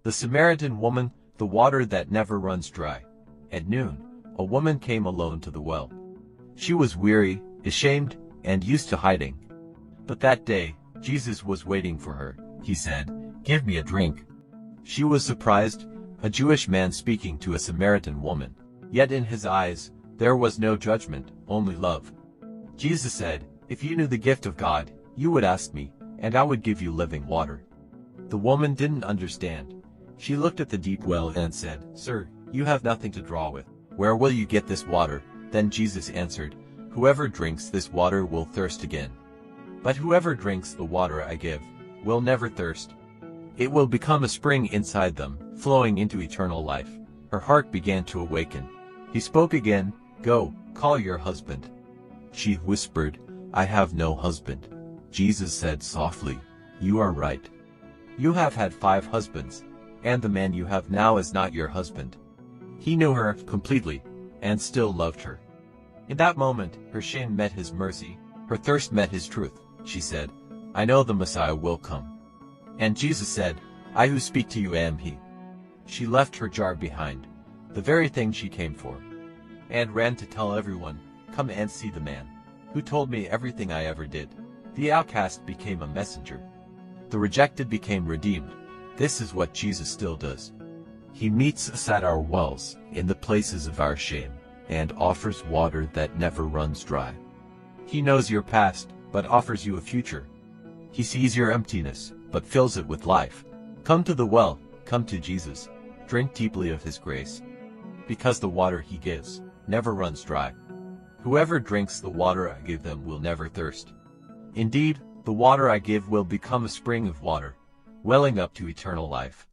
The Samaritan woman, the water that never runs dry. At noon, a woman came alone to the well. She was weary, ashamed, and used to hiding. But that day, Jesus was waiting for her. He said, "Give me a drink." She was surprised, a Jewish man speaking to a Samaritan woman. Yet in his eyes, there was no judgment, only love. Jesus said, "If you knew the gift of God, you would ask me, and I would give you living water." The woman didn't understand. She looked at the deep well and said, "Sir, you have nothing to draw with. Where will you get this water?" Then Jesus answered, "Whoever drinks this water will thirst again. But whoever drinks the water I give will never thirst. It will become a spring inside them, flowing into eternal life." Her heart began to awaken. He spoke again, "Go, call your husband." She whispered, "I have no husband." Jesus said softly, "You are right. You have had 5 husbands, and the man you have now is not your husband." He knew her completely, and still loved her. In that moment, her shame met his mercy, her thirst met his truth. She said, "I know the Messiah will come." And Jesus said, "I who speak to you am he." She left her jar behind, the very thing she came for, and ran to tell everyone, "Come and see the man who told me everything I ever did." The outcast became a messenger. The rejected became redeemed. This is what Jesus still does. He meets us at our wells, in the places of our shame, and offers water that never runs dry. He knows your past, but offers you a future. He sees your emptiness, but fills it with life. Come to the well, come to Jesus. Drink deeply of his grace, because the water he gives never runs dry. Whoever drinks the water I give them will never thirst. Indeed, the water I give will become a spring of water, welling up to eternal life.